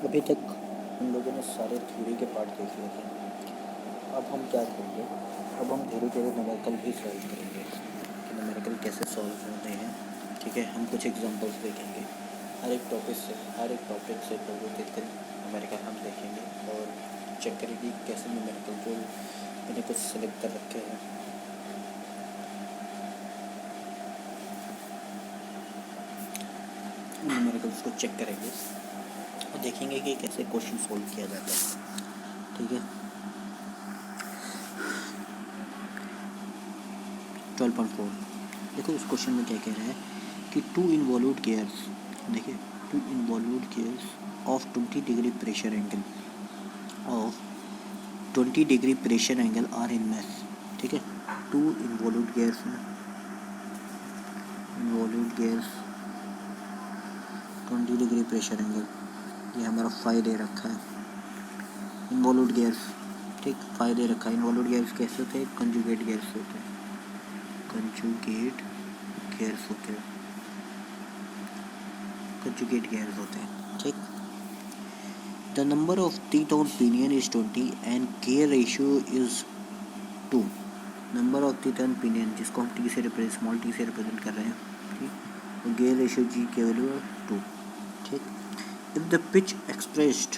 अभी तक हम लोगों ने सारे थ्योरी के पार्ट देख लिए थे। अब हम क्या करेंगे, अब हम धीरे धीरे न्यूमेरिकल भी सॉल्व करेंगे कि न्यूमेरिकल कैसे सॉल्व होते हैं। ठीक है, हम कुछ एग्जांपल्स देखेंगे हर एक टॉपिक से दो तीन न्यूमेरिकल हम देखेंगे और चेक करेंगे कैसे न्यूमेरिकल जो मैंने कुछ सेलेक्ट कर रखे हैं न्यूमेरिकल्स को चेक करेंगे और देखेंगे कि कैसे क्वेश्चन सोल्व किया जाता है। ठीक है, 12.4 देखो उस क्वेश्चन में क्या कह रहा है कि टू इन्वॉल्व्ड गियर्स, देखिए two involved gears of 20 degree pressure angle are in mesh. ठीक है, two involved gears 20 degree pressure angle, ये हमारा फाई दे रखा है। इन्वॉल्व्ड गियर्स, ठीक, फाई दे रखा है। इन्वॉल्व्ड गियर्स कैसे होते हैं? कंजुगेट गियर्स होते हैं, कंजुगेट गियर्स होते हैं। ठीक, the number of teeth on pinion is 20 and gear ratio is 2। Number of teeth on pinion जिसको हम टी से स्मॉल टी से रिप्रेजेंट कर रहे हैं, ठीक, और गियर रेशियो जी की वैल्यू है 2। ठीक, if the pitch expressed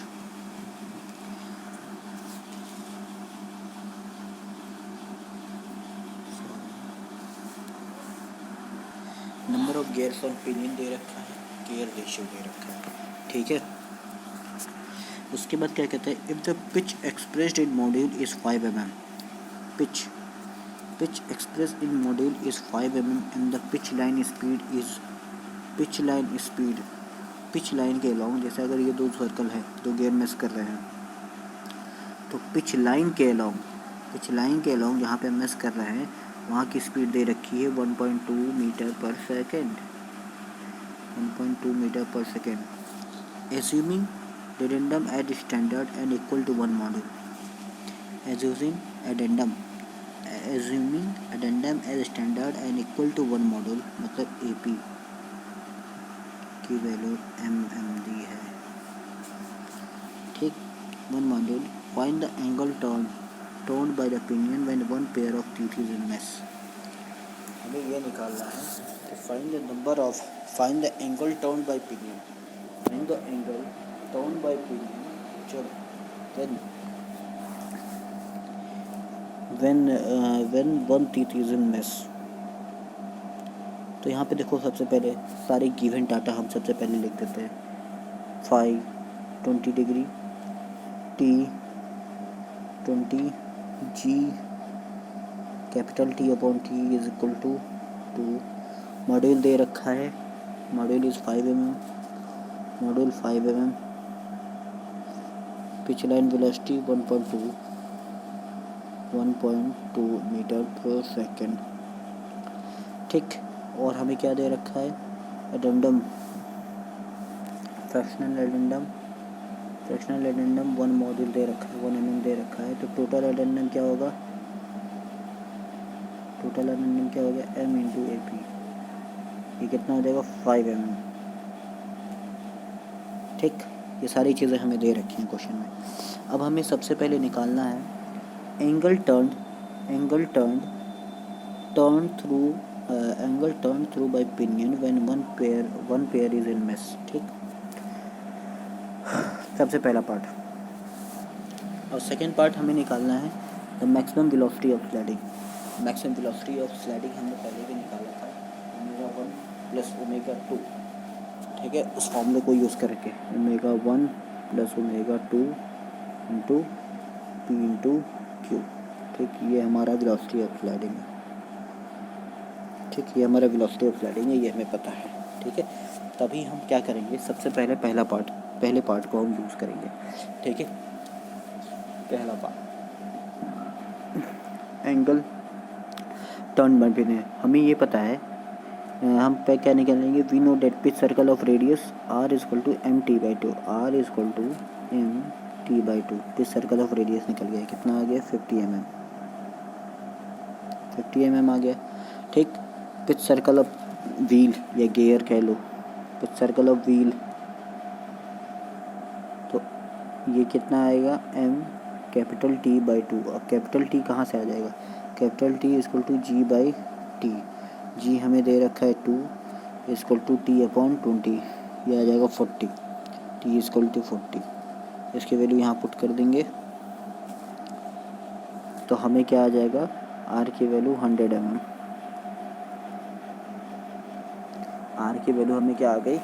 number of gears on pinion दे रखा है, गियर रेशियो दे रखा है। ठीक है, उसके बाद क्या कहते हैं, if the pitch expressed in module is 5 mm, pitch express in module is 5 mm and the pitch line के अलाउंग, जैसे अगर ये दो सर्कल है, दो गियर मेस कर रहे हैं, तो पिच लाइन के अलाउंग जहाँ पे मेस कर रहे हैं वहाँ की स्पीड दे रखी है 1.2 मीटर पर सेकेंड। 1.2 मीटर पर second. Assuming addendum at standard and equal to one module. Assuming addendum as standard and equal to one module, मतलब AP की वैल्यू mm दी है। ठीक, one module. Find the angle turned by the pinion when one pair of teeth is in mess. हमें ये निकालना है कि find the angle turned by pinion. Find the angle turned by pinion when one teeth is in mess। तो यहाँ पे देखो सबसे पहले सारे गिवन डाटा हम सबसे पहले लिख देते हैं। Phi 20 degree, T 20, G capital T upon T is equal to 2। Module दे रखा है, module is 5 mm, module 5 mm, pitch line velocity 1.2 metre पर सेकेंड। ठीक, और हमें क्या दे रखा है, एडेंडम, फ्रैक्शनल एडेंडम 1 मॉड्यूल दे रखा है, 1 mm दे रखा है। तो टोटल एडेंडम क्या होगा, m इंटू ए पी, ये कितना हो जाएगा 5 mm। ठीक, ये सारी चीज़ें हमें दे रखी हैं क्वेश्चन में। अब हमें सबसे पहले निकालना है angle turn through by pinion when one pair is in mesh. ठीक, सबसे पहला पार्ट। और सेकेंड पार्ट हमें निकालना है the maximum velocity of sliding. Maximum velocity of sliding हमने पहले भी निकाला था, ω1 प्लस ω2। ठीक है, उस फॉर्मूले को यूज़ करके ω1 plus ω2 into P into Q. ठीक, ये हमारा वेलोसिटी ऑफ स्लाइडिंग है। ठीक, ये हमारा वेलोसिटी ऑफ स्लाइडिंग है, ये हमें पता है। ठीक है, तभी हम क्या करेंगे, सबसे पहले पहले पार्ट को हम यूज़ करेंगे। ठीक है, पहला part angle turn by pinion, हमें ये पता है, हम पे क्या निकालेंगे, we know that pitch circle of radius r is equal to mt/2, r is equal to mt/2। Pitch circle of radius निकल गया, कितना आ गया 50 mm आ गया। ठीक, पिच सर्कल ऑफ व्हील या गियर कह लो, पिच सर्कल ऑफ व्हील, तो ये कितना आएगा M capital T by two. अब कैपिटल टी कहाँ से आ जाएगा, capital T equal to G by T. G हमें दे रखा है 2 इक्वल टू टी अपॉन 20, ये आ जाएगा 40, टी इक्वल टू 40। इसकी वैल्यू यहाँ पुट कर देंगे तो हमें क्या आ जाएगा, आर की वैल्यू 100 mm। आर की वैल्यू हमें क्या आ गई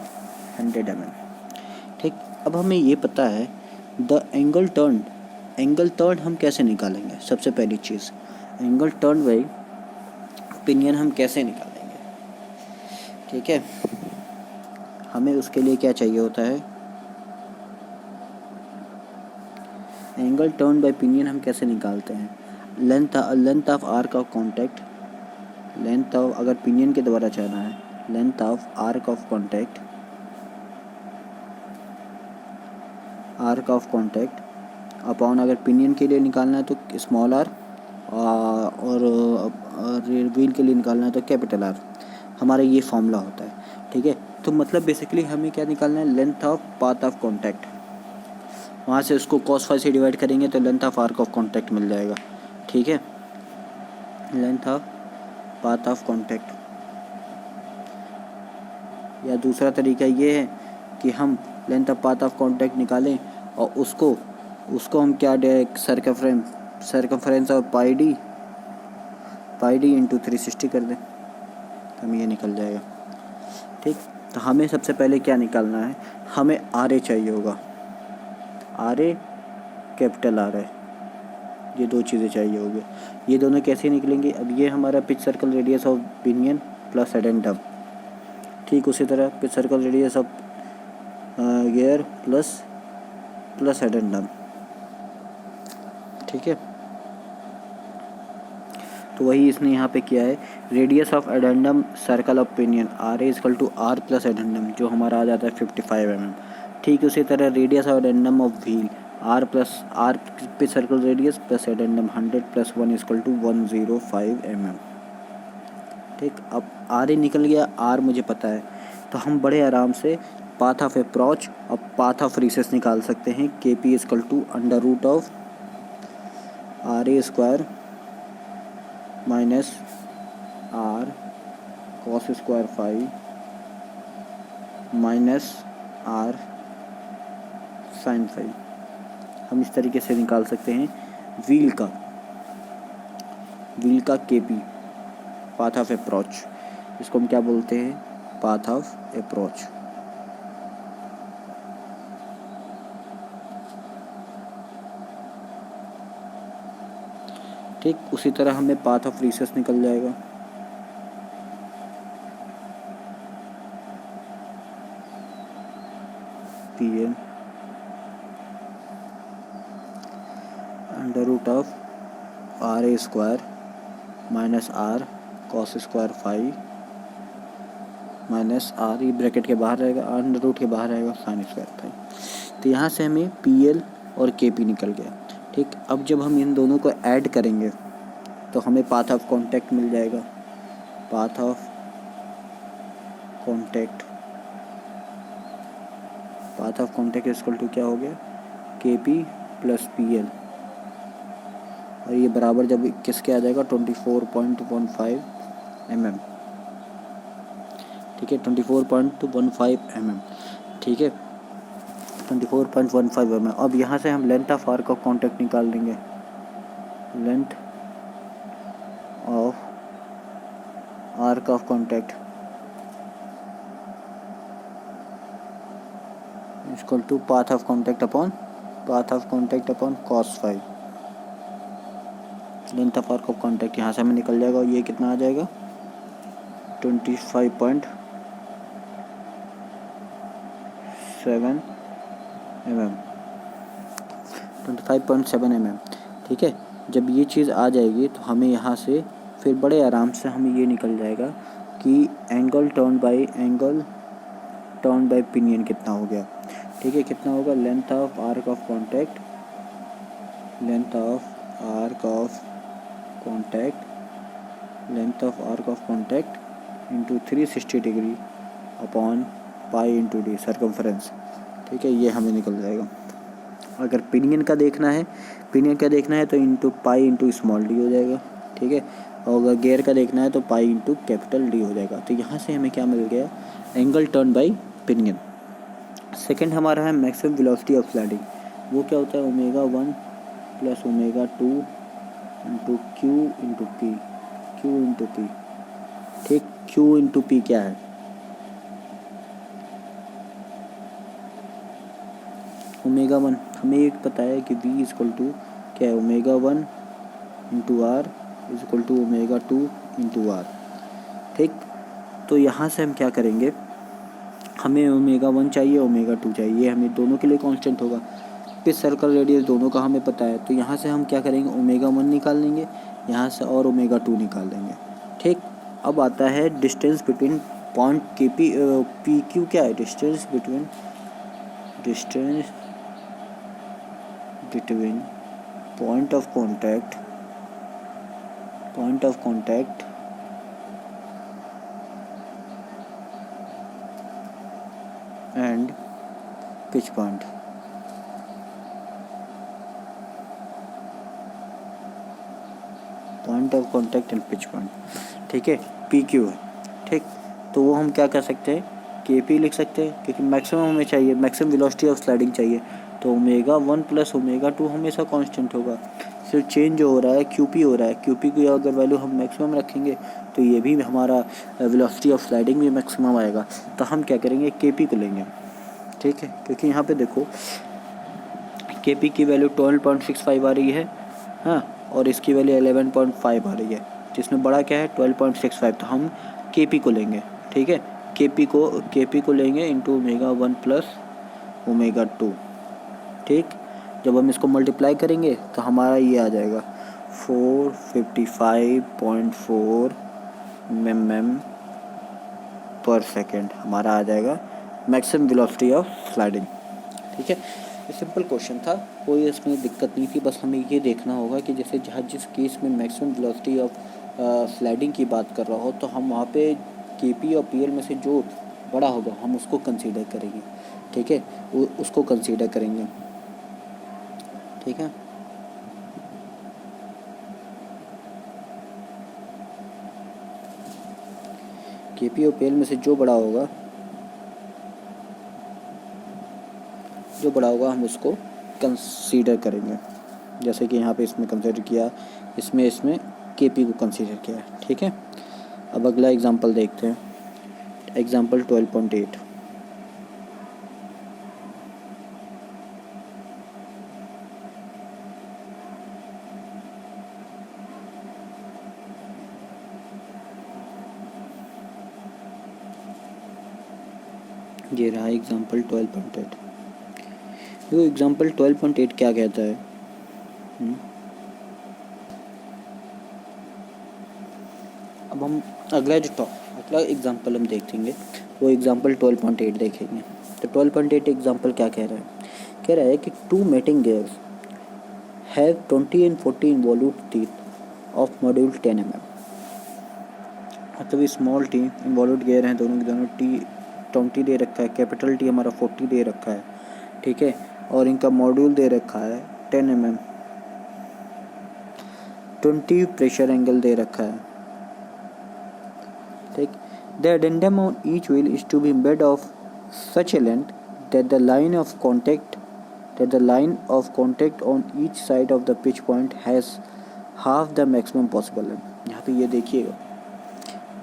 100 mm। ठीक, अब हमें ये पता है द एंगल टर्न हम कैसे निकालेंगे। सबसे पहली चीज़ एंगल टर्न बाई ओपिनियन हम कैसे निकालेंगे। ठीक है, हमें उसके लिए क्या चाहिए होता है, एंगल टर्न बाई ओपिनियन हम कैसे निकालते हैं। Length of arc of contact, length of अगर पिनियन के द्वारा चाहना है, length of arc of contact upon, अगर पिनियन के लिए निकालना है तो स्मॉल आर, और व्हील के लिए निकालना है तो कैपिटल आर। हमारा ये फॉर्मूला होता है। ठीक है, तो मतलब बेसिकली हमें क्या निकालना है, length of path of contact. वहाँ से उसको cos फाई से डिवाइड करेंगे तो length of arc of contact मिल जाएगा। ठीक है, length of path of contact. या दूसरा तरीका ये है कि हम length of path of contact निकालें और उसको हम क्या circumference of pi D into 360 कर दें, हमें ये निकल जाएगा। ठीक, तो हमें सबसे पहले क्या निकालना है, हमें आर ए चाहिए होगा, आर ए कैपिटल आर है, ये दो चीज़ें चाहिए होगी। ये दोनों कैसे निकलेंगे, अब ये हमारा pitch circle radius of pinion plus addendum. ठीक, उसी तरह pitch circle radius of gear plus addendum. ठीक है, तो वही इसने यहाँ पे किया है, radius of addendum circle of pinion R A equal to R plus addendum, जो हमारा आ जाता है 55 mm। ठीक, उसी तरह radius of addendum of wheel R पे circle radius plus addendum 100 plus 1 equal to 105 mm। ठीक, अब आर ए निकल गया, आर मुझे पता है, तो हम बड़े आराम से पाथ ऑफ अप्रोच और पाथ ऑफ रिसेस निकाल सकते हैं। K P equal to under root of R A square minus R cos square phi minus R sine phi. हम इस तरीके से निकाल सकते हैं व्हील का के पी, पाथ ऑफ अप्रोच। इसको हम क्या बोलते हैं, पाथ ऑफ अप्रोच। ठीक, उसी तरह हमें पाथ ऑफ रिसेस निकल जाएगा। P L under root of R A square minus R cos square phi minus R, ये ब्रैकेट के बाहर रहेगा, अंडर रूट के बाहर रहेगा साइन स्क्वायर फाई। तो यहाँ से हमें पी एल और के पी निकल गया। ठीक, अब जब हम इन दोनों को ऐड करेंगे तो हमें पाथ ऑफ कॉन्टैक्ट मिल जाएगा। Path of contact equal to क्या हो गया, के पी प्लस पी एल, और ये बराबर जब किसके आ जाएगा 24.15 mm। ठीक है, 24.15 mm। ठीक है, 24.15 mm। अब यहाँ से हम length of arc of contact निकाल लेंगे। Length of arc of contact equal to path of contact upon cos phi. Length of arc of contact यहाँ से हमें निकल जाएगा, और ये कितना आ जाएगा 25.7 mm। 25.7 mm। ठीक है, जब ये चीज़ आ जाएगी तो हमें यहाँ से फिर बड़े आराम से हमें ये निकल जाएगा कि एंगल टर्न बाय पिनियन कितना हो गया। ठीक है, कितना होगा, length of arc of contact into 360 degree upon pi into D circumference. ठीक है, ये हमें निकल जाएगा। अगर पिनियन का देखना है तो into pi into small D हो जाएगा, ठीक है। और अगर गियर का देखना है तो पाई इंटू कैपिटल डी हो जाएगा। तो यहाँ से हमें क्या मिल गया, angle turn by pinion. Second हमारा है मैक्सिमम वेलोसिटी ऑफ स्लाइडिंग, वो क्या होता है omega 1 plus omega 2 into Q into P, ठीक। क्यू इंटू पी क्या है, ओमेगा 1 हमें एक पता है कि v इजक्वल टू क्या है, omega 1 into R equal to omega 2 into R, ठीक। तो यहाँ से हम क्या करेंगे, हमें ओमेगा 1 चाहिए, ओमेगा 2 चाहिए, हमें दोनों के लिए कांस्टेंट होगा, फिर सर्कल रेडियस दोनों का हमें पता है। तो यहाँ से हम क्या करेंगे, ओमेगा 1 निकाल लेंगे यहाँ से और ओमेगा 2 निकाल देंगे, ठीक। अब आता है डिस्टेंस बिटवीन पॉइंट के पी क्यू क्या है, distance between point of contact and pitch point, point of contact and pitch point, ठीक है, पी क्यू है, ठीक। तो वो हम क्या कर सकते हैं, के पी लिख सकते हैं, क्योंकि मैक्सिमम हमें चाहिए, मैक्सिमम वेलोसिटी ऑफ स्लाइडिंग चाहिए। तो ओमेगा 1 प्लस ओमेगा 2 हमेशा कांस्टेंट होगा, सिर्फ चेंज जो हो रहा है क्यू पी हो रहा है। क्यू पी की अगर वैल्यू हम मैक्सिमम रखेंगे तो ये भी हमारा वेलोसिटी ऑफ स्लाइडिंग भी मैक्सिमम आएगा। तो हम क्या करेंगे, के पी को लेंगे, ठीक है, क्योंकि यहाँ पे देखो के पी की वैल्यू 12.65 आ रही है, हाँ, और इसकी वैल्यू 11.5 आ रही है, जिसमें बड़ा क्या है 12.65। तो हम के पी को लेंगे, ठीक है, के पी को लेंगे इंटू ओमेगा 1 प्लस ओमेगा 2, ठीक। जब हम इसको मल्टीप्लाई करेंगे तो हमारा ये आ जाएगा 455.4 mm पर सेकेंड, हमारा आ जाएगा मैक्सिमम वेलोसिटी ऑफ स्लाइडिंग, ठीक है। ये सिंपल क्वेश्चन था, कोई इसमें दिक्कत नहीं थी, बस हमें ये देखना होगा कि जैसे जहाँ जिस केस में मैक्सिमम वेलोसिटी ऑफ स्लाइडिंग की बात कर रहा हो तो हम वहाँ पे के पी और पी एल में से जो बड़ा होगा हम उसको कंसीडर करेंगे, ठीक है, उसको कंसीडर करेंगे, ठीक है। के पी और पी एल में से जो बड़ा होगा हम उसको कंसीडर करेंगे, जैसे कि यहाँ पे इसमें कंसीडर किया, इसमें के पी को कंसीडर किया, ठीक है। अब अगला एग्जांपल देखते हैं, एग्जांपल 12.8। ये रहा एग्जांपल 12.8। वो एग्जांपल 12.8 क्या कहता है, अब हम अगला एग्जांपल हम देखेंगे, वो एग्जांपल 12.8 देखेंगे। तो 12.8 एग्जांपल क्या कह रहा है कि 2 matting gears have 20 and 40 involute teeth of module 10 mm। मतलब स्मॉल टी इन्वॉल्यूट गेयर हैं, दोनों के दोनों, टी 20 दे रखा है, कैपिटल टी हमारा 40 दे रखा है, ठीक है, और इनका मॉड्यूल दे रखा है 10 mm, 20 प्रेशर एंगल दे रखा है, ठीक। The addendum on each wheel is to be made of such a length that the line of contact on each side of the pitch point has half the maximum possible length। यहाँ पे ये देखिएगा,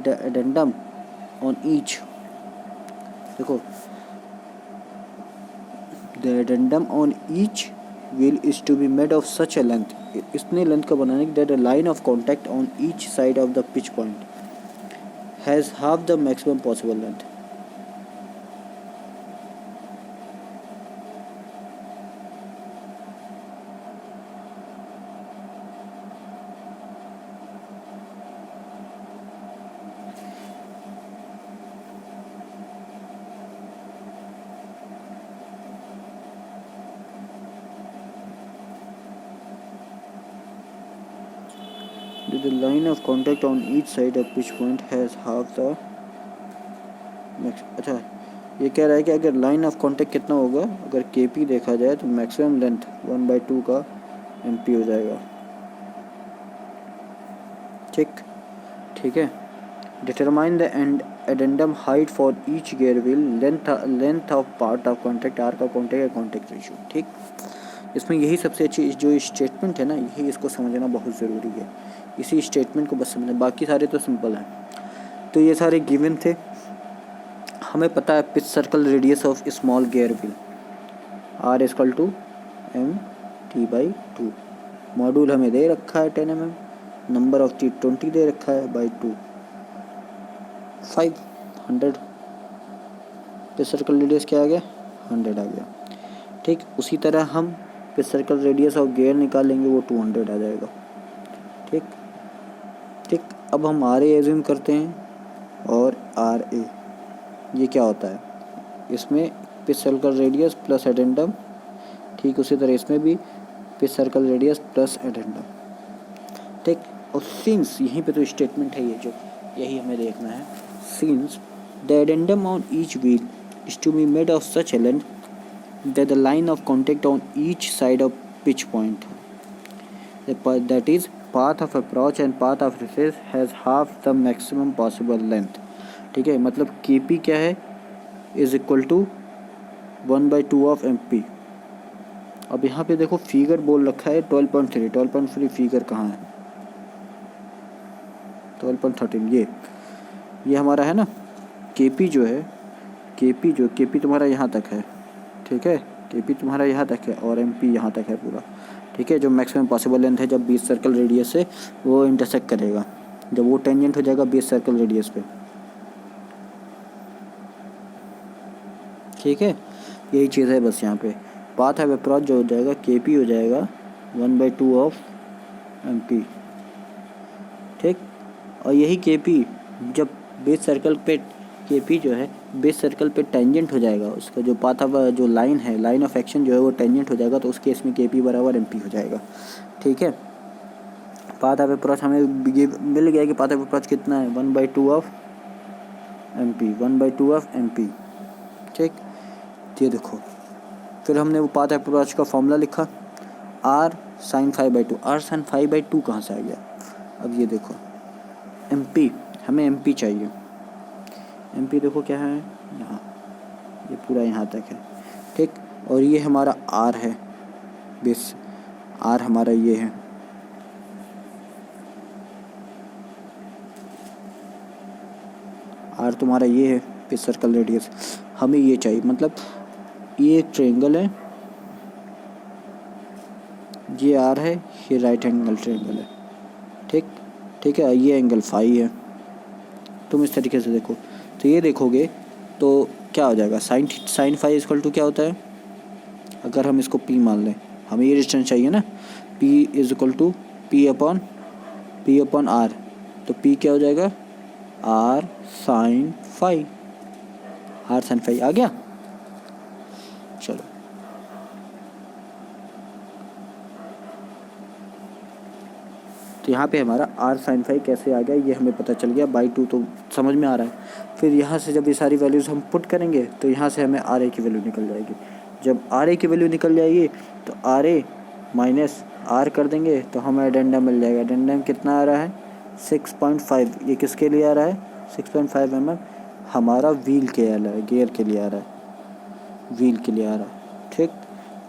the addendum on each, देखो, the addendum on each wheel is to be made of such a length, इतने length का बनाने that the line of contact on each side of the pitch point has half the maximum possible length। The line of contact on each side of pitch point has half the max, अच्छा ये कह रहा है कि अगर line of contact कितना होगा, अगर के पी देखा जाए तो मैक्सिमम लेंथ 1/2 का एम पी हो जाएगा। ठीक है। Determine the addendum height for each gear wheel, length of part of contact, R का कॉन्टैक्ट या कॉन्टैक्ट रेशियो। ठीक, इसमें यही सबसे अच्छी जो स्टेटमेंट है ना, यही इसको समझना बहुत ज़रूरी है। इसी स्टेटमेंट को बस समझना, बाकी सारे तो सिंपल हैं। तो ये सारे गिवन थे। हमें पता है pitch circle radius of small gear wheel R equal to mt/2। Module हमें दे रखा है 10 mm, नंबर ऑफ T20 दे रखा है बाई 2, 500। पिच सर्कल रेडियस क्या आ गया, 100 आ गया। ठीक, उसी तरह हम pitch circle radius of gear निकालेंगे, वो 200 आ जाएगा। ठीक, अब हम आर ए एज्यूम करते हैं और आर ए ये क्या होता है, इसमें pitch circle radius plus addendum. ठीक, उसी तरह इसमें भी pitch circle radius plus addendum. ठीक, और सिंस यहीं पे तो स्टेटमेंट है ये, जो यही हमें देखना है। Since the addendum on each wheel is to be made of such a length that the line of contact on each side of pitch point, that is path of approach and path of recess, has half the maximum possible length। ठीक है, मतलब Kp क्या है, is equal to 1/2 of MP। अब यहाँ पे देखो figure बोल रखा है 12.3 फिगर कहाँ है, 12.13 ये हमारा है ना। Kp जो है, Kp तुम्हारा यहाँ तक है। ठीक है, Kp तुम्हारा यहाँ तक है और MP यहाँ तक है पूरा। ठीक है, जो मैक्सिमम पॉसिबल लेंथ है जब 20 सर्कल रेडियस से वो इंटरसेक्ट करेगा, जब वो टेंजेंट हो जाएगा 20 सर्कल रेडियस पे। ठीक है, यही चीज़ है बस यहाँ पे। पाथ ऑफ अप्रोच जो हो जाएगा Kp हो जाएगा 1/2 ऑफ MP। ठीक, और यही Kp जब बेस सर्कल पे Kp जो है बेस सर्कल पे टेंजेंट हो जाएगा, उसका जो पाथ ऑफ जो लाइन है, लाइन ऑफ एक्शन जो है वो टेंजेंट हो जाएगा, तो उस केस में Kp बराबर MP हो जाएगा। ठीक है, पाथ ऑफ अप्रोच हमें मिल गया कि पाथ ऑफ अप्रोच कितना है, 1/2 ऑफ MP, 1/2 ऑफ MP। ठीक, ये देखो, फिर हमने वो पाथ ऑफ अप्रोच का फॉर्मूला लिखा, r sin 5/2। r sin 5/2 कहाँ से आ गया, अब ये देखो MP, हमें MP चाहिए। MP देखो क्या है यहाँ, ये पूरा यहाँ तक है। ठीक, और ये हमारा R है, बेस R हमारा ये है। R तुम्हारा ये है पिच सर्कल रेडियस, हमें ये चाहिए। मतलब ये एक ट्रायंगल है, ये R है, ये राइट एंगल ट्रायंगल है। ठीक है, ये एंगल फाई है। तुम इस तरीके से देखो, तो ये देखोगे तो क्या हो जाएगा, साइन फाई इक्वल टू क्या होता है, अगर हम इसको P मान लें, हमें ये डिस्टेंस चाहिए ना, P is equal to P upon R, तो P क्या हो जाएगा, R साइन फाई आ गया। चलो, तो यहाँ पे हमारा R साइन फाई कैसे आ गया ये हमें पता चल गया, बाई 2 तो समझ में आ रहा है। फिर यहाँ से जब ये सारी वैल्यूज़ हम पुट करेंगे तो यहाँ से हमें RA की वैल्यू निकल जाएगी। जब RA की वैल्यू निकल जाएगी तो RA माइनस R कर देंगे तो हमें एडेंडम मिल जाएगा। एडेंडम कितना आ रहा है, 6.5। ये किसके लिए आ रहा है, 6.5 mm हमारा व्हील के आ रहा है, गियर के लिए आ रहा है, व्हील के लिए आ रहा है।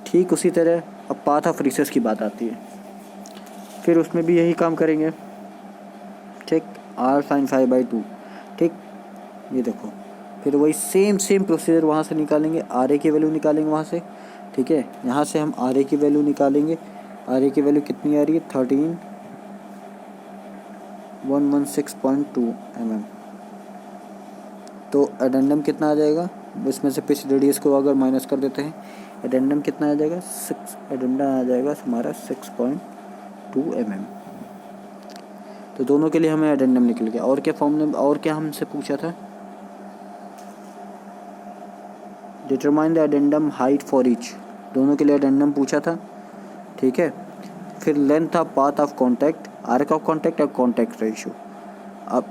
ठीक, उसी तरह अब पाथ ऑफ रिसेस की बात आती है, फिर उसमें भी यही काम करेंगे। ठीक, R sin 5/2। ठीक, ये देखो, फिर वही सेम प्रोसीजर वहाँ से निकालेंगे, RA की वैल्यू निकालेंगे वहाँ से। ठीक है, यहाँ से हम RA की वैल्यू निकालेंगे। RA की वैल्यू कितनी आ रही है, 13116.2 mm। तो एडेंडम कितना आ जाएगा, इसमें से पिच रेडियस को अगर माइनस कर देते हैं, एडेंडम कितना आ जाएगा, 6, एडेंडम आ जाएगा हमारा 6.2 mm। तो दोनों के लिए हमें एडेंडम निकल गया। और क्या फॉर्मूले, और क्या हमसे पूछा था, determine the addendum height for each, दोनों के लिए एडेंडम पूछा था। ठीक है, फिर length of path of contact, arc of contact और कॉन्टैक्ट रेशियो। अब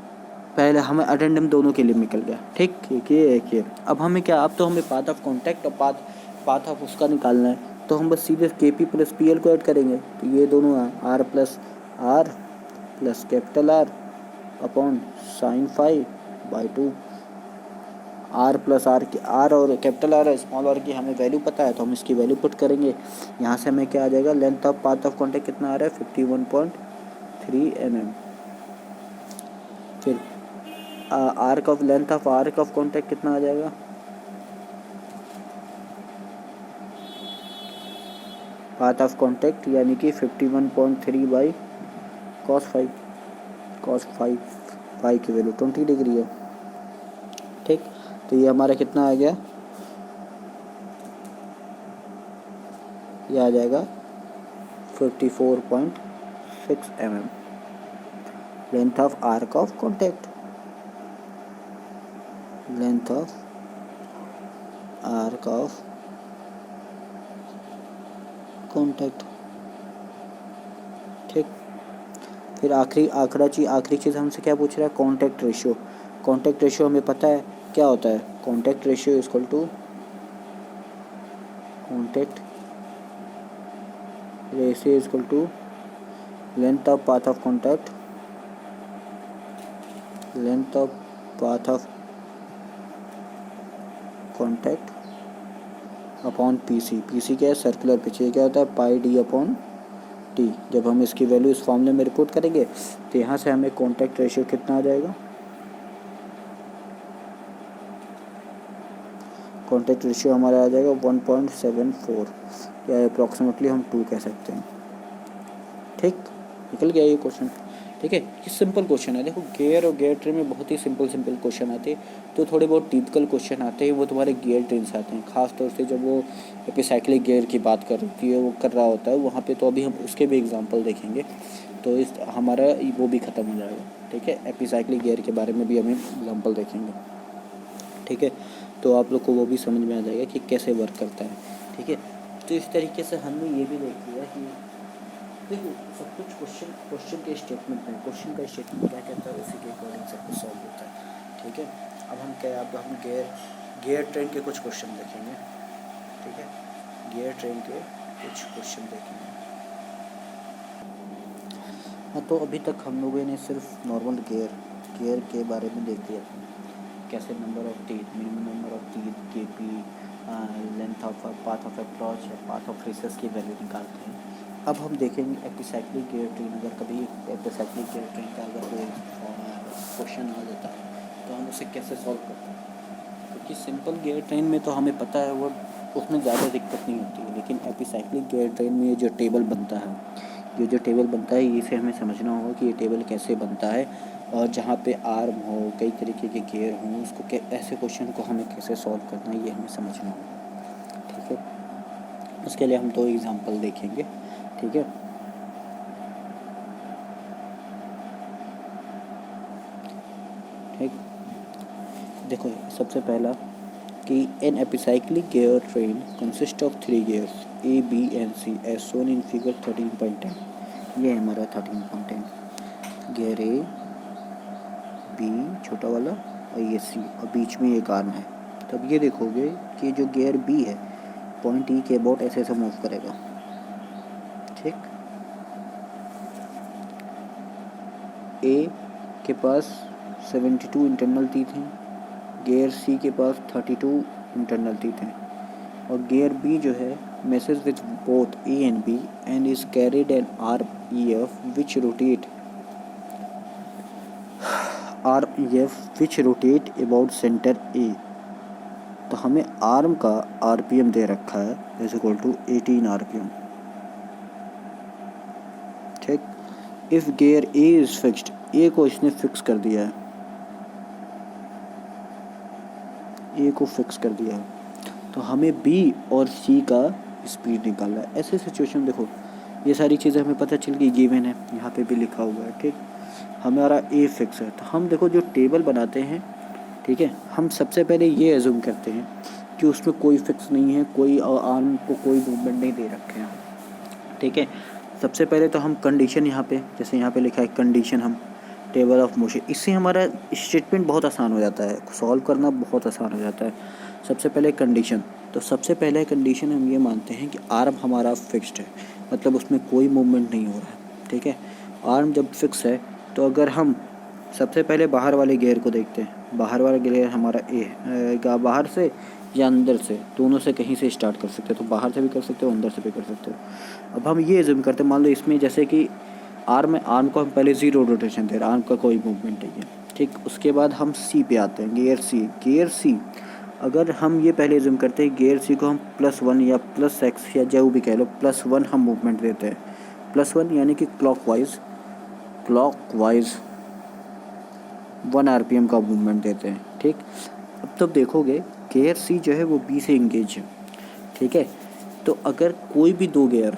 पहले हमें अडेंडम दोनों के लिए निकल गया, ठीक, एक ये। अब हमें क्या, अब तो हमें पाथ ऑफ कॉन्टैक्ट और पाथ ऑफ उसका निकालना है, तो हम बस सीधे KP प्लस PL को ऐड करेंगे, तो ये दोनों R plus capital R upon sine phi by 2। R plus R की, R और कैपिटल R स्मॉल r की हमें वैल्यू पता है, तो हम इसकी वैल्यू पुट करेंगे। यहाँ से हमें क्या आ जाएगा, length of path of contact कितना आ रहा है, 51.3 mm। फिर arc of length of arc of contact कितना आ जाएगा, पाथ ऑफ कॉन्टैक्ट यानी कि 51.3 बाई cos 5 फाई की वैल्यू 20 डिग्री है, ठीक। तो ये हमारा कितना आ गया, ये आ जाएगा 54.6 mm length of arc of contact, length of arc of contact, ठीक। फिर आखिरी चीज़ हमसे क्या पूछ रहा है, कॉन्टैक्ट रेशियो। कॉन्टैक्ट रेशियो हमें पता है क्या होता है, contact ratio equal to length of path of contact, length of path of contact upon PC क्या है, सर्कुलर पिच। ये क्या होता है, पाई d अपॉन टी। जब हम इसकी वैल्यू इस फॉर्मूले में रिपोर्ट करेंगे तो यहाँ से हमें कॉन्टैक्ट रेशियो कितना आ जाएगा, कॉन्टैक्ट रेशियो हमारा आ जाएगा 1.74 या अप्रॉक्सीमेटली हम 2 कह सकते हैं, ठीक। निकल गया ये क्वेश्चन, ठीक है। ये सिंपल क्वेश्चन है। देखो गियर और गियर ट्रेन में बहुत ही सिंपल क्वेश्चन आते हैं, तो थोड़े बहुत टिपिकल क्वेश्चन आते हैं वो तुम्हारे गियर ट्रेन से आते हैं, खास तौर से जब वो एपिसाइक्लिक गियर की बात कर रही है, वो कर रहा होता है वहाँ पे, तो अभी हम उसके भी एग्जांपल देखेंगे, तो इस हमारा वो भी ख़त्म हो जाएगा, ठीक है। एपिसाइक्लिक गियर के बारे में भी हम एग्जाम्पल देखेंगे, ठीक है। तो आप लोग को वो भी समझ में आ जाएगा कि कैसे वर्क करता है, ठीक है। तो इस तरीके से हमने ये भी देख लिया कि देखो सब कुछ क्वेश्चन के स्टेटमेंट में, क्वेश्चन का स्टेटमेंट क्या कहता है उसी के अकॉर्डिंग सब कुछ सॉल्व होता है, ठीक है। अब हम गियर ट्रेन के कुछ क्वेश्चन देखेंगे, ठीक है। गियर ट्रेन के कुछ क्वेश्चन देखेंगे। हाँ, तो अभी तक हम लोगों ने सिर्फ नॉर्मल गियर के बारे में देख लिया, कैसे number of teeth, minimum number of teeth, KP, length of path of approach या पाथ ऑफ रेसेस की वैल्यू निकालते हैं। अब हम देखेंगे एपिसाइक्लिक गियर ट्रेन, अगर कभी एपिसाइक्लिक गियर ट्रेन का अगर कोई क्वेश्चन आ जाता है तो हम उसे कैसे सॉल्व करते हैं, क्योंकि सिंपल गियर ट्रेन में तो हमें पता है वो उसमें ज़्यादा दिक्कत नहीं होती है, लेकिन एपिसाइक्लिक गियर ट्रेन में ये जो टेबल बनता है इसे हमें समझना होगा कि ये टेबल कैसे बनता है, और जहाँ पे आर्म हो, कई तरीके के गियर हों, उसको ऐसे क्वेश्चन को हमें कैसे सॉल्व करना है ये हमें समझना होगा, ठीक है। उसके लिए हम 2 एग्जांपल देखेंगे, ठीक है। ठीक, देखो सबसे पहला कि an epicyclic gear train consist of 3 gears A, B and C as shown in figure 13.10। ये है हमारा 13.10 गियर A, B छोटा वाला और ये C, और बीच में एक आर्म है। तब ये देखोगे कि जो गियर B है पॉइंट E के अबाउट ऐसे मूव करेगा, ठीक। A के पास 72 इंटरनल टीथ हैं, गियर C के पास 32 इंटरनल टीथ हैं, और गियर B जो है messes with both A and B and is carried an REF which rotate about center A। तो हमें आर्म का RPM दे रखा है इज इक्वल टू 18 RPM, ठीक। If gear A is fixed, A को इसने फिक्स कर दिया है, A को फिक्स कर दिया है, तो हमें B और C का स्पीड निकालना है। ऐसे सिचुएशन देखो ये सारी चीज़ें हमें पता चल गई, गिवन है, यहाँ पे भी लिखा हुआ है, ठीक। हमारा A फिक्स है, तो हम देखो जो टेबल बनाते हैं, ठीक है, हम सबसे पहले ये एज्यूम करते हैं कि उसमें कोई फिक्स नहीं है, कोई आर्म को कोई मूवमेंट नहीं दे रखे हैं, ठीक है। सबसे पहले तो हम कंडीशन यहाँ पे, जैसे यहाँ पे लिखा है कंडीशन, हम टेबल ऑफ मोशन। इससे हमारा स्टेटमेंट बहुत आसान हो जाता है, सॉल्व करना बहुत आसान हो जाता है। सबसे पहले कंडीशन, तो सबसे पहले कंडीशन हम ये मानते हैं कि आर्म हमारा फिक्स्ड है, मतलब उसमें कोई मूवमेंट नहीं हो रहा है, ठीक है। आर्म जब फिक्स है तो अगर हम सबसे पहले बाहर वाले गियर को देखते हैं, बाहर वाला गियर हमारा ए है, बाहर से या अंदर से, दोनों से कहीं से स्टार्ट कर सकते हो, तो बाहर से भी कर सकते हो, अंदर से भी कर सकते हो। अब हम ये एज्यूम करते हैं, मान लो इसमें जैसे कि आर्म को हम पहले 0 रोटेशन दे रहे हैं, आर्म का कोई मूवमेंट नहीं है, ठीक। उसके बाद हम सी पे आते हैं, गियर सी अगर हम ये पहले एज्यूम करते हैं गियर सी को हम +1 या +x या जो भी कह लो +1 हम मूवमेंट देते हैं, +1 यानी कि क्लॉकवाइज 1 RPM का मूवमेंट देते हैं, ठीक। अब तब देखोगे गियर सी जो है वो बी से इंगेज है, ठीक है। तो अगर कोई भी दो गियर,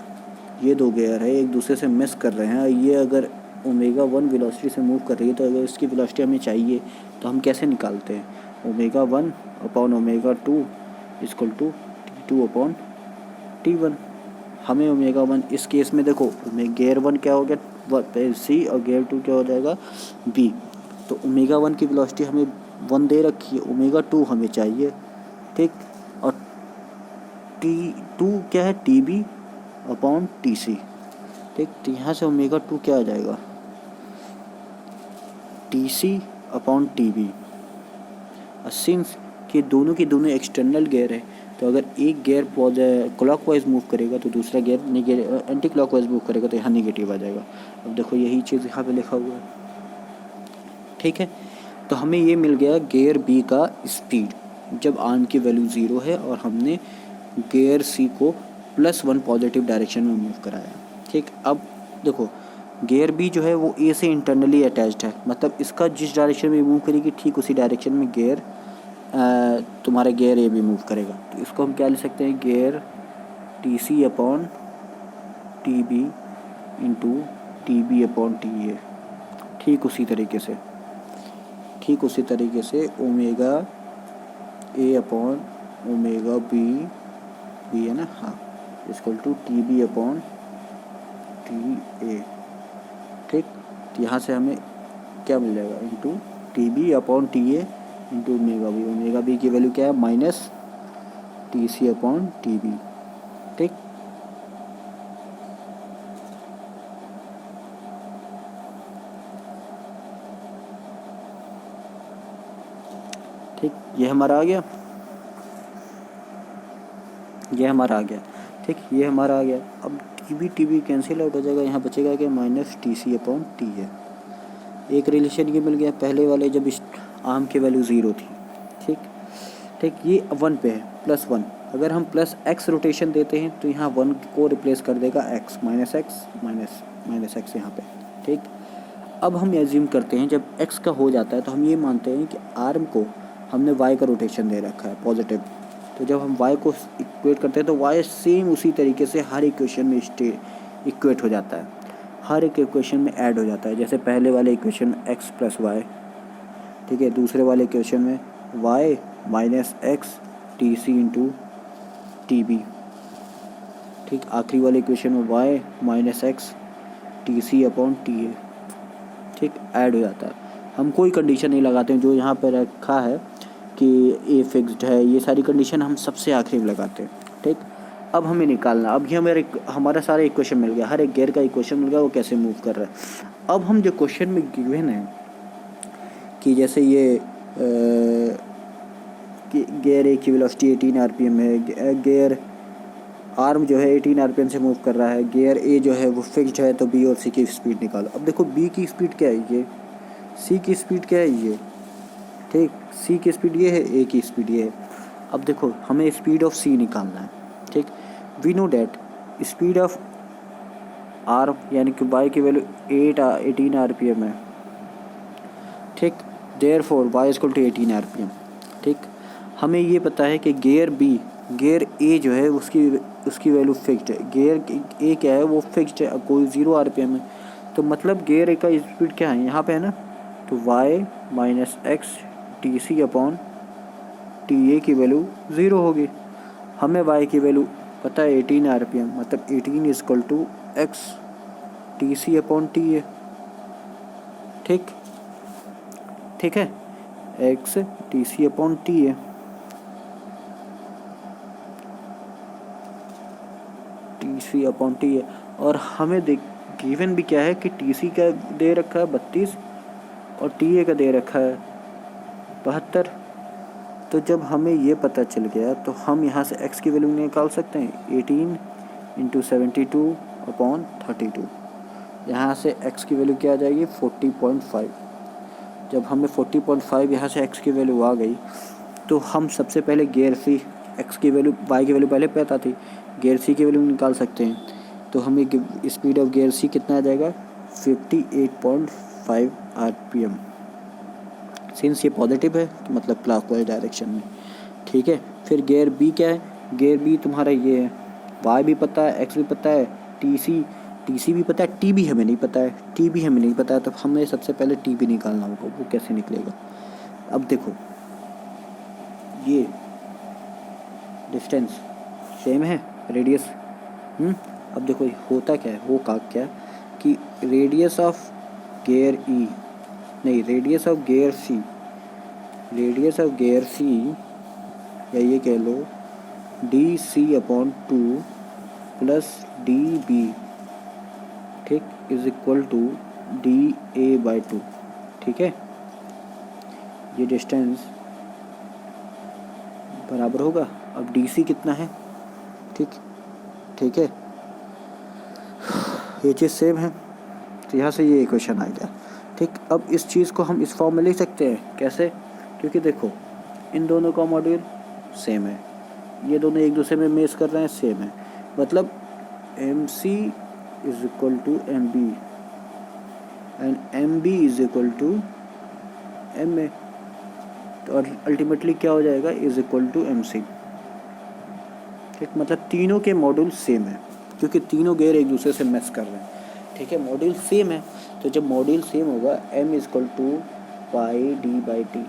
ये दो गियर है एक दूसरे से मिस कर रहे हैं, ये अगर ω1 वेलोसिटी से मूव कर रही है, तो अगर इसकी वेलोसिटी हमें चाहिए तो हम कैसे निकालते हैं, ω1 अपॉन ω2 इक्वल टू T2/T1। हमें ω1 इस केस में देखो गियर 1 क्या हो गया सी और गियर 2 क्या हो जाएगा बी। तो ω1 की वेलोसिटी हमें 1 दे रखी है, ω2 हमें चाहिए, ठीक। और T2 क्या है TB/TC, ठीक। तो यहाँ से ω2 क्या आ जाएगा TC/TB। सिंस कि दोनों की दोनों एक्सटर्नल गियर है, तो अगर एक गियर क्लॉकवाइज मूव करेगा तो दूसरा गियर एंटी क्लॉकवाइज मूव करेगा, तो यहाँ निगेटिव आ जाएगा। अब देखो यही चीज़ यहाँ पे लिखा हुआ है, ठीक है। तो हमें ये मिल गया गियर बी का स्पीड जब आर्म की वैल्यू 0 है और हमने गियर सी को +1 पॉजिटिव डायरेक्शन में मूव कराया, ठीक। अब देखो गियर बी जो है वो ए से इंटरनली अटैच्ड है, मतलब इसका जिस डायरेक्शन में मूव करेगी ठीक उसी डायरेक्शन में गियर तुम्हारा गियर ए भी मूव करेगा। तो इसको हम क्या लिख सकते हैं, गियर TC/TB इंटू TB/TA। ठीक उसी तरीके से ω/ω/B है ना, हाँ, इक्वल टू TB/TA, ठीक। तो यहाँ से हमें क्या मिल जाएगा इंटू TB/TA इंटू ω/B की वैल्यू क्या है -TC/TB, ठीक। ठीक, ये हमारा आ गया, ठीक, ये हमारा आ गया। अब TB कैंसिल आउट हो जाएगा, यहाँ बचेगा क्या -TC/TA। एक रिलेशन ये मिल गया, पहले वाले जब इस आर्म की वैल्यू 0 थी, ठीक। ये 1 पे है +1, अगर हम +x रोटेशन देते हैं तो यहाँ 1 को रिप्लेस कर देगा x -x यहाँ पे, ठीक। अब हम एज्यूम करते हैं जब x का हो जाता है तो हम ये मानते हैं कि आर्म को हमने y का रोटेशन दे रखा है पॉजिटिव, तो जब हम y को इक्वेट करते हैं तो y सेम उसी तरीके से हर इक्वेशन में इक्वेट हो जाता है, हर एक इक्वेशन में ऐड हो जाता है। जैसे पहले वाले इक्वेशन में x + y, ठीक है, दूसरे वाले इक्वेशन में y -x TC/TB, ठीक, आखिरी वाले इक्वेशन में y -x TC/TA, ठीक, ऐड हो जाता है। हम कोई कंडीशन नहीं लगाते हैं, जो यहाँ पर रखा है कि ए फिक्स्ड है, ये सारी कंडीशन हम सबसे आखिरी में लगाते हैं, ठीक। अब हमें निकालना, अब ये हमारा सारा इक्वेशन मिल गया, हर एक गियर का इक्वेशन मिल गया वो कैसे मूव कर रहा है। अब हम जो क्वेश्चन में गिवन है कि जैसे ये कि गियर ए की वेलोसिटी 18 RPM है, गियर आर्म जो है 18 RPM से मूव कर रहा है, गियर ए जो है वो फिक्स्ड है, तो बी और सी की स्पीड निकालो। अब देखो बी की स्पीड क्या है ये, सी की स्पीड क्या है ये, ठीक, सी की स्पीड ये है, ए की स्पीड ये है। अब देखो हमें स्पीड ऑफ सी निकालना है, ठीक। We know that speed of arm यानी कि वाई की वैल्यू 18 RPM है, ठीक, therefore Y equal to 18 RPM, ठीक। हमें ये पता है कि गियर ए जो है उसकी वैल्यू फिक्स्ड है, गियर ए क्या है वो फिक्स्ड है, कोई 0 RPM है, तो मतलब गियर ए का स्पीड क्या है यहाँ पे है ना, तो y -x TC/TA की वैल्यू 0 होगी। हमें y की वैल्यू पता है 18 RPM, मतलब 18 = x TC/TA, ठीक। ठीक है, X T C upon T है, टी सी अपॉन टी है। और हमें देख गिवन भी क्या है कि टी सी का दे रखा है 32 और टी ए का दे रखा है 72। तो जब हमें ये पता चल गया तो हम यहाँ से x की वैल्यू निकाल सकते हैं 18 इंटू 72 अपॉन 32। यहाँ से x की वैल्यू क्या आ जाएगी 40.5। जब हमें 40.5 यहाँ से x की वैल्यू आ गई तो हम सबसे पहले गेयर सी x की वैल्यू y की वैल्यू पहले पता थी, गेयर सी की वैल्यू निकाल सकते हैं। तो हमें स्पीड ऑफ गेयर सी कितना आ जाएगा 58.5 RPM। सिंस ये पॉजिटिव है तो मतलब क्लॉकवाइज डायरेक्शन में, ठीक है। फिर गेयर बी क्या है, गेयर बी तुम्हारा ये है, वाई भी पता है, एक्स भी पता है, टी सी भी पता है, टी भी हमें नहीं पता है, टी भी हमें नहीं पता है। तो हमें सबसे पहले टी भी निकालना होगा, वो कैसे निकलेगा। अब देखो ये डिस्टेंस सेम है, रेडियस। अब देखो होता क्या है, वो क्या कि रेडियस ऑफ गेयर ई नहीं, radius of gear C, radius of gear C या ये कह लो D C upon 2 plus D B, ठीक, is equal to D A by 2, ठीक है। ये डिस्टेंस बराबर होगा, अब डी सी कितना है, ठीक है, ये चीज़ सेम है। तो यहाँ से ये इक्वेशन आ गया, ठीक। अब इस चीज़ को हम इस फॉर्म में लिख सकते हैं, कैसे, क्योंकि देखो इन दोनों का मॉड्यूल सेम है, ये दोनों एक दूसरे में मेच कर रहे हैं, सेम है। मतलब M C is equal to M B and M B is equal to M A. तो अल्टीमेटली क्या हो जाएगा, is equal to M C, ठीक। मतलब तीनों के मॉड्यूल सेम है, क्योंकि तीनों गेयर एक दूसरे से मैच कर रहे हैं, ठीक है, मॉड्यूल सेम है। तो जब मॉड्यूल सेम होगा m is equal to pi D by T,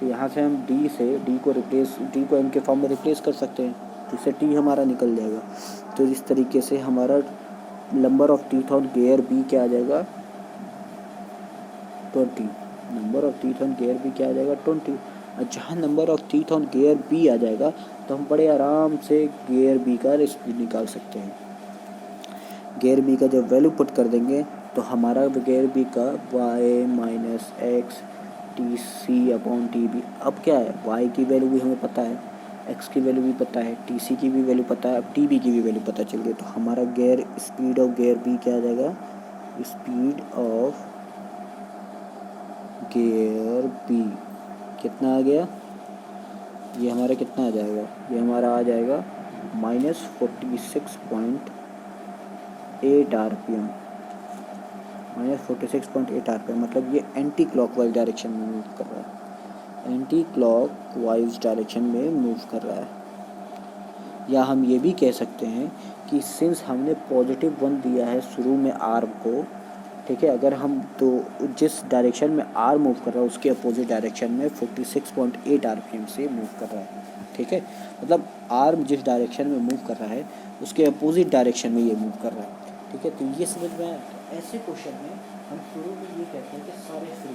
तो यहाँ से हम d से d को m के फॉर्म में रिप्लेस कर सकते हैं, जिससे t हमारा निकल जाएगा। तो इस तरीके से हमारा number of teeth on gear b क्या आ जाएगा 20, number of teeth on gear b क्या आ जाएगा 20। और जहाँ number of teeth on gear b आ जाएगा तो हम बड़े आराम से गेयर b का स्पीड निकाल सकते हैं। गेयर बी का जब वैल्यू पुट कर देंगे तो हमारा गेयर बी का y minus X T C upon T B. अब क्या है, y की वैल्यू भी हमें पता है, x की वैल्यू भी पता है, टी सी की भी वैल्यू पता है, अब टी बी की भी वैल्यू पता चल गई। तो हमारा gear speed of gear B क्या आ जाएगा, स्पीड ऑफ गेयर बी कितना आ गया, ये हमारा कितना आ जाएगा, ये हमारा आ जाएगा -46.8 RPM, -46.8 RPM। मतलब ये एंटी क्लॉकवाइज डायरेक्शन में मूव कर रहा है, एंटी क्लॉकवाइज डायरेक्शन में मूव कर रहा है। या हम ये भी कह सकते हैं कि सिंस हमने पॉजिटिव 1 दिया है शुरू में आर्म को, ठीक है, अगर हम तो जिस डायरेक्शन में आर्म मूव कर रहा है उसके अपोजिट डायरेक्शन में 46.8 RPM से मूव कर रहा है, ठीक है। मतलब आर्म जिस डायरेक्शन में मूव कर रहा है उसके अपोजिट डायरेक्शन में ये मूव कर रहा है, ठीक है। तो ये समझ में आया। तो ऐसे क्वेश्चन में हम शुरू में ये कहते हैं कि सारे फ्री,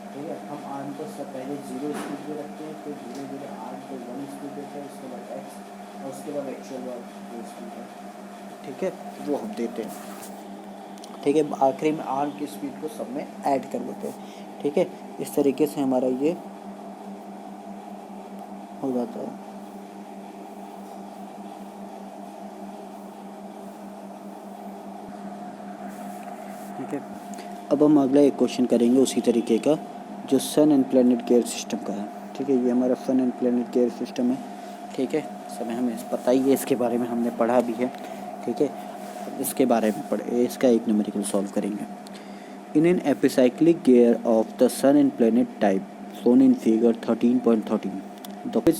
ठीक है, हम आर्म को सब पहले 0 स्पीड पे रखते हैं, फिर धीरे धीरे आर्म को 1 स्पीड देते हैं, उसके बाद x और उसके बाद एक्चुअल वो स्पीड है, ठीक है, वो हम देते हैं, ठीक है। आखिरी में आर्म की स्पीड को सब में ऐड कर देते हैं, ठीक है। इस तरीके से हमारा ये हो जाता है। ठीक है, अब हम अगला एक क्वेश्चन करेंगे उसी तरीके का जो सन एंड प्लैनेट गेयर सिस्टम का है, ठीक है। ये हमारा सन एंड प्लैनेट गेयर सिस्टम है, ठीक है। समय हमें पता ही है, इसके बारे में हमने पढ़ा भी है, ठीक है। इसके बारे में पढ़े, इसका एक न्यूमेरिकल सॉल्व करेंगे। In an epicyclic gear of the sun and planet type shown in figure 13.13, the pitch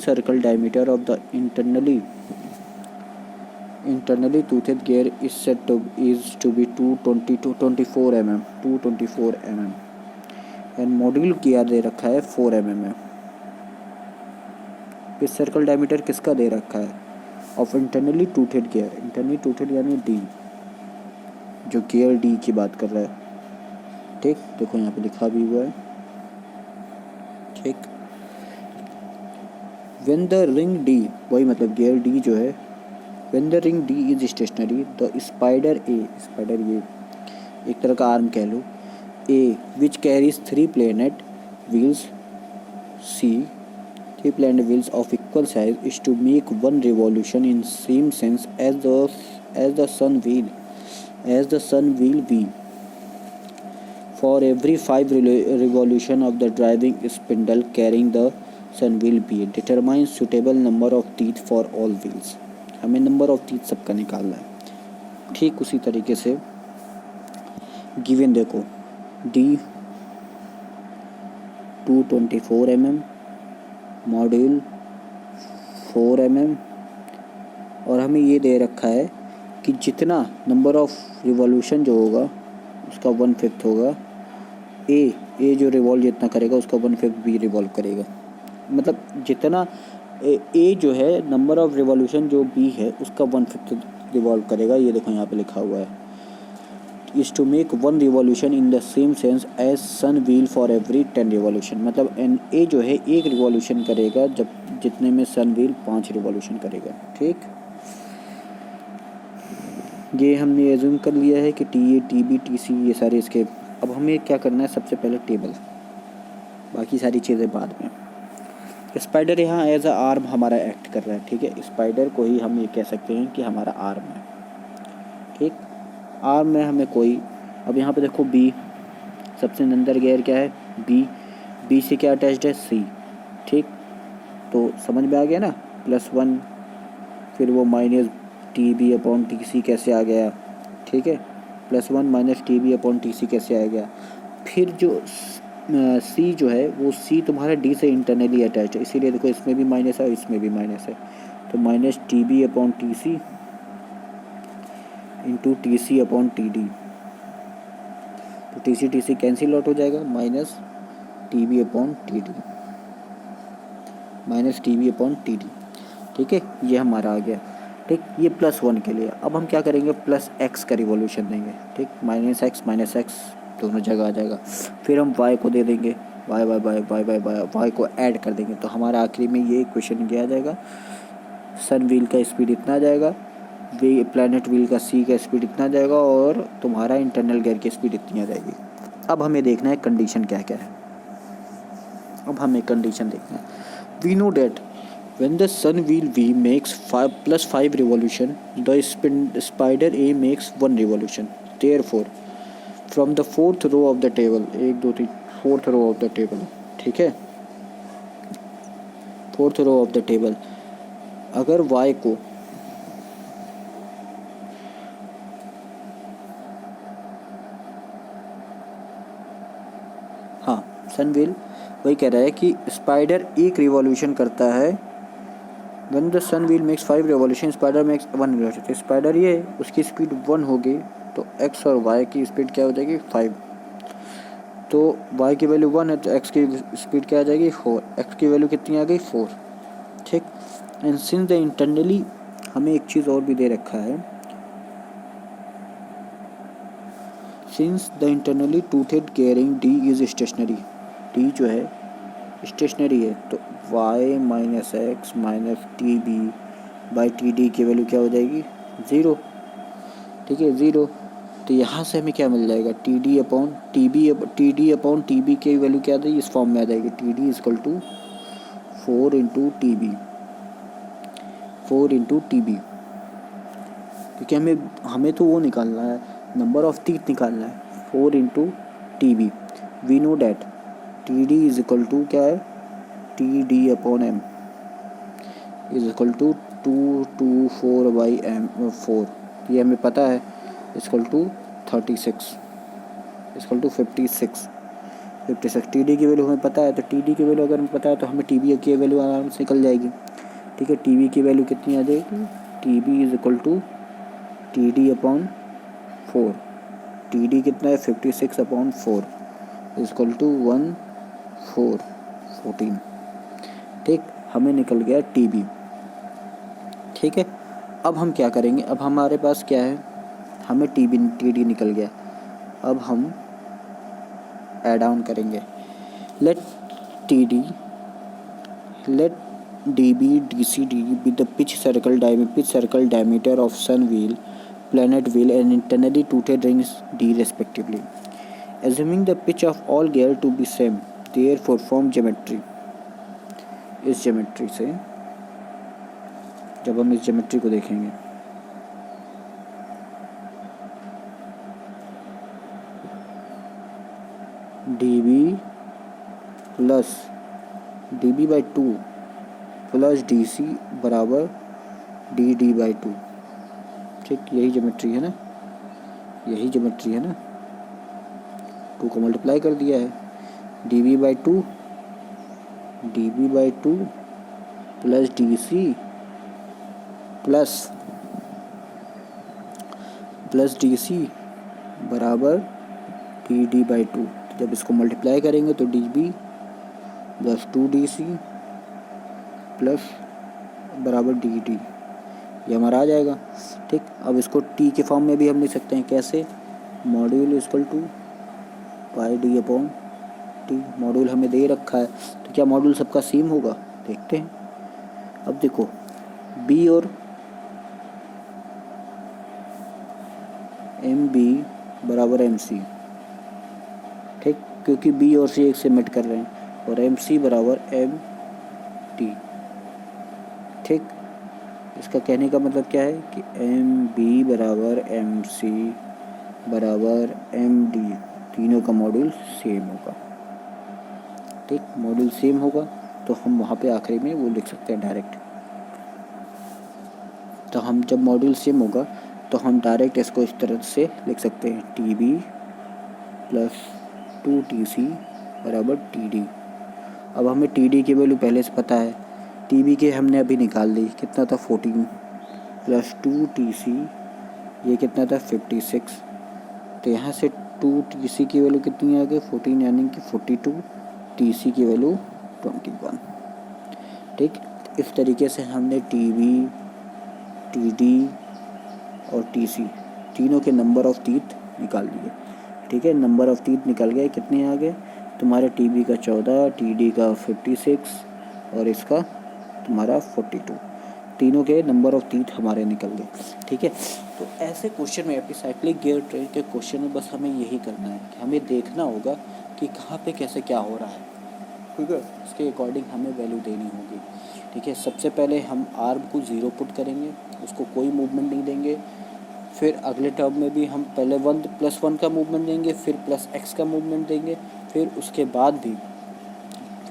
circle diameter of the internally toothed gear is said to be 224 mm and module gear दे रखा है 4 mm में। Pitch circle diameter किसका दे रखा है, of internally toothed gear, internally toothed यानी D, जो gear D की बात कर रहा है, ठीक। देखो यहाँ पे लिखा भी हुआ है, ठीक। व्हेन द रिंग डी, वही मतलब गियर डी जो है, when the ring D is stationary the spider A, spider ये एक तरह का आर्म कह लो, A which carries 3 planet wheels, C 3 planet wheels of equal size is to make one revolution in same sense as the sun wheel V. For every 5 revolution of the driving spindle carrying the sun wheel B, determine suitable number of teeth for all wheels. हमें number of teeth सबका निकालना है। ठीक उसी तरीके से given देखो D 224 mm, module 4 mm, और हमें ये दे रखा है कि जितना नंबर ऑफ रिवॉल्यूशन जो होगा उसका 1/5 होगा, ए जो रिवॉल्व जितना करेगा उसका 1/5 बी रिवॉल्व करेगा। मतलब जितना ए जो है नंबर ऑफ रिवॉल्यूशन जो बी है उसका 1/5 रिवॉल्व करेगा। ये देखो यहाँ पे लिखा हुआ है, is to make 1 revolution in the same sense as sun wheel for every 10 revolution. मतलब एन ए जो है 1 रिवॉल्यूशन करेगा जब जितने में सन व्हील 5 रिवॉल्यूशन करेगा। ठीक, ये हमने एज्यूम कर लिया है कि T A T B T C ये सारे इसके। अब हमें क्या करना है, सबसे पहले टेबल, बाकी सारी चीज़ें बाद में। स्पाइडर यहाँ एज अ आर्म हमारा एक्ट कर रहा है, ठीक है। स्पाइडर को ही हम ये कह सकते हैं कि हमारा आर्म है, ठीक। आर्म में हमें कोई, अब यहाँ पे देखो बी, सबसे अंदर गियर क्या है बी से क्या अटैच्ड है सी, ठीक। तो समझ में आ गया ना, +1, फिर वो minus T B upon T C कैसे आ गया, ठीक है। +1 minus T B upon T C कैसे आ गया। फिर जो सी जो है वो सी तुम्हारा डी से इंटरनली अटैच है, इसीलिए देखो इसमें भी माइनस है इसमें भी माइनस है, तो minus T B upon T C into T C upon T D. तो टी सी कैंसिल आउट हो जाएगा, minus T B upon T D, minus T B upon T D, ठीक है। ये हमारा आ गया, ठीक। ये +1 के लिए। अब हम क्या करेंगे, +x का रिवॉल्यूशन देंगे, ठीक। -x दोनों जगह आ जाएगा। फिर हम y को दे देंगे, y को ऐड कर देंगे, तो हमारा आखिरी में ये इक्वेशन क्या आ जाएगा, सन व्हील का स्पीड इतना आ जाएगा, प्लैनेट व्हील का सी का स्पीड इतना आ जाएगा, और तुम्हारा इंटरनल गियर की स्पीड इतनी आ जाएगी। अब हमें देखना है कंडीशन क्या क्या है। अब हमें कंडीशन देखना है। We know that when the sun wheel V makes +5 revolution, the spider A makes 1 revolution. Therefore, from the 4th row of the table, 1 2 3 4th row of the table, ठीक है, 4th row of the table, अगर Y को हाँ, सन wheel वही कह रहा है कि स्पाइडर 1 रिवॉल्यूशन करता है। When the sun wheel makes 5 revolution, spider makes 1 revolution। तो स्पाइडर ये उसकी स्पीड 1 होगी, तो x और y की स्पीड क्या हो जाएगी 5। तो y की वैल्यू 1 है तो x की स्पीड क्या आ जाएगी 4, x की वैल्यू कितनी आ गई 4, ठीक। एंड सिंस द इंटरनली, हमें एक चीज़ और भी दे रखा है, since the internally toothed gearing D is stationary, D जो है स्टेशनरी है, तो y minus X minus T B by T D की वैल्यू क्या हो जाएगी 0, ठीक है 0। तो यहाँ से हमें क्या मिल जाएगा, T D upon T B की वैल्यू क्या आ जाएगी, इस फॉर्म में आ जाएगी, T D equal to 4 into T B, क्योंकि हमें तो वो निकालना है, नंबर ऑफ टीथ निकालना है, 4 into T B. We know that T D is equal to क्या है, T D upon M is equal to 2/4 ये हमें पता है, equal to 36 equal to 56 T D की वैल्यू हमें पता है, तो टी डी की वैल्यू अगर हमें पता है तो हमें टी बी की वैल्यू आराम से निकल जाएगी, ठीक है। टी बी की वैल्यू कितनी आ जाएगी, T B is equal to T D upon 4, T D कितना है 56/4 इक्वल टू 14, ठीक। हमें निकल गया टी बी, ठीक है। अब हम क्या करेंगे, अब हमारे पास क्या है, हमें टी डी निकल गया। अब हम ऐड ऑन करेंगे। Let T D let dB dCd be the pitch circle diameter of sun wheel, planet wheel and internally toothed rings D respectively. Assuming the pitch of all gear to be same, therefore form geometry. इस geometry से जब हम इस geometry को देखेंगे dB plus dB by 2 plus DC बराबर D by 2। ठीक, यही ज्योमेट्री है ना, यही ज्योमेट्री है ना। 2 को मल्टीप्लाई कर दिया है, dB by 2 plus DC plus DC बराबर डी बाई 2। जब इसको मल्टीप्लाई करेंगे तो dB प्लस 2DC प्लस बराबर डी ये हमारा आ जाएगा। ठीक, अब इसको टी के फॉर्म में भी हम लिख सकते हैं। कैसे? Module equal to pi D upon T. Module हमें दे रखा है, तो क्या मॉड्यूल सबका सेम होगा? देखते हैं। अब देखो बी और एम बी बराबर एम सी। ठीक, क्योंकि बी और सी एक से मेट कर रहे हैं, और एम सी बराबर एम टी। ठीक, इसका कहने का मतलब क्या है कि एम बी बराबर एम सी बराबर एम डी, तीनों का मॉड्यूल सेम होगा। ठीक, मॉड्यूल सेम होगा तो हम वहाँ पे आखिरी में वो लिख सकते हैं डायरेक्ट। तो हम जब मॉड्यूल सेम होगा तो हम डायरेक्ट इसको इस तरह से लिख सकते हैं, टी बी प्लस 2TC बराबर टी डी। अब हमें टी डी की वैल्यू पहले से पता है, टी बी के हमने अभी निकाल ली, कितना था 14 प्लस 2TC, ये कितना था 56। तो यहाँ से 2TC की वैल्यू कितनी आ गई 14, यानी कि 42, TC की वैल्यू 21। ठीक, इस तरीके से हमने टी बी, टी डी और TC तीनों के नंबर ऑफ टीथ निकाल लिए। ठीक है, नंबर ऑफ टीथ निकल गए, कितने आ गए तुम्हारे? टी बी का 14, टी डी का 56 और इसका तुम्हारा 42। तीनों के नंबर ऑफ टीथ हमारे निकल गए। ठीक है, तो ऐसे क्वेश्चन में एपिसाइक्लिक गियर ट्रेन के क्वेश्चन में बस हमें यही करना है कि हमें देखना होगा कि कहाँ पे कैसे क्या हो रहा है। ठीक है, इसके अकॉर्डिंग हमें वैल्यू देनी होगी। ठीक है, सबसे पहले हम आर्म को 0 पुट करेंगे, उसको कोई मूवमेंट नहीं देंगे। फिर अगले टर्म में भी हम पहले 1+1 का मूवमेंट देंगे, फिर +x का मूवमेंट देंगे, फिर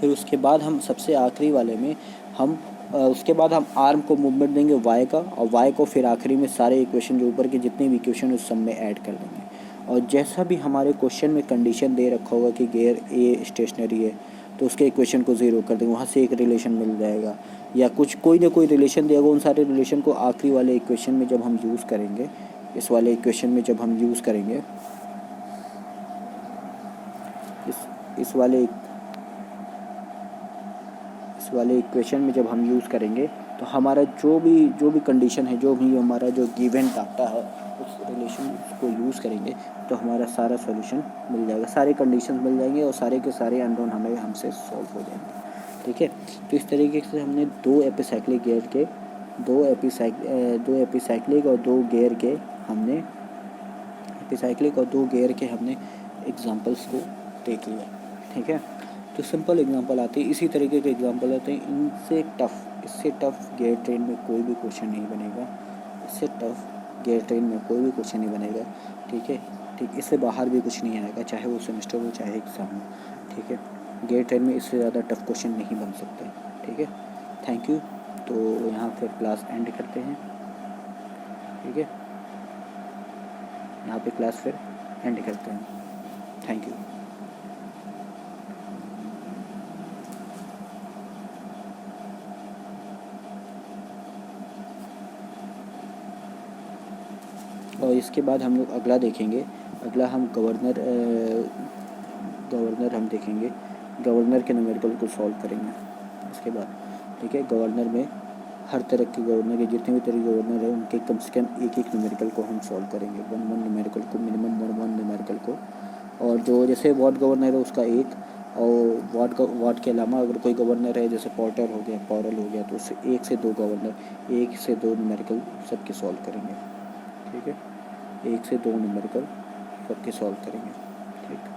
उसके बाद हम सबसे आखिरी वाले में हम उसके बाद हम आर्म को मूवमेंट देंगे y का, और y को फिर आखिरी में सारे इक्वेशन जो ऊपर के जितने भी इक्वेशन उस सब में ऐड कर देंगे। और जैसा भी हमारे क्वेश्चन में कंडीशन दे रखा होगा कि गियर ए स्टेशनरी है, तो उसके इक्वेशन को 0 कर देंगे, वहाँ से एक रिलेशन मिल जाएगा, या कोई ना कोई रिलेशन देगा। उन सारे रिलेशन को आखिरी वाले इक्वेशन में जब हम यूज़ करेंगे, इस वाले इक्वेशन में जब हम यूज़ करेंगे, इस वाले इक्वेशन में जब हम यूज़ करेंगे, तो हमारा जो भी कंडीशन है, जो भी हमारा जो गिवन डाटा है, उस रिलेशन को यूज़ करेंगे तो हमारा सारा सॉल्यूशन मिल जाएगा, सारे कंडीशन मिल जाएंगे और सारे के सारे अननोन हमसे सॉल्व हो जाएंगे। ठीक है, तो इस तरीके से हमने दो एपिसाइक्लिक और दो गियर के हमने एग्जांपल्स को देख लिया। ठीक है, तो सिंपल एग्जांपल आते हैं, इसी तरीके के एग्जांपल आते हैं। इससे टफ गियर ट्रेन में कोई भी क्वेश्चन नहीं बनेगा। ठीक है, इससे बाहर भी कुछ नहीं आएगा, चाहे वो सेमेस्टर हो चाहे एग्ज़ाम हो। ठीक है, गियर ट्रेन में इससे ज़्यादा टफ क्वेश्चन नहीं बन सकते। ठीक है, थैंक यू। तो यहाँ फिर क्लास एंड करते हैं। ठीक है, यहाँ पे क्लास फिर एंड करते हैं। Thank you. और इसके बाद हम लोग अगला देखेंगे। अगला हम गवर्नर हम देखेंगे, गवर्नर के न्यूमेरिकल को सॉल्व करेंगे इसके बाद। ठीक है, गवर्नर में हर तरह के गवर्नर के जितने भी तरह के गवर्नर है उनके कम से कम एक एक न्यूमेरिकल को हम सॉल्व करेंगे, वन वन न्यूमेरिकल को, मिनिमम वन वन न्यूमेरिकल को। और जो जैसे वार्ड गवर्नर है उसका एक, और वार्ड के अलावा अगर कोई गवर्नर है जैसे पॉर्टर हो गया, पॉरल हो गया, तो उससे 1 से 2 गवर्नर, 1 से 2 न्यूमेरिकल सबके सॉल्व करेंगे। ठीक है, 1 से 2 न्यूमेरिकल सबके सॉल्व करेंगे। ठीक।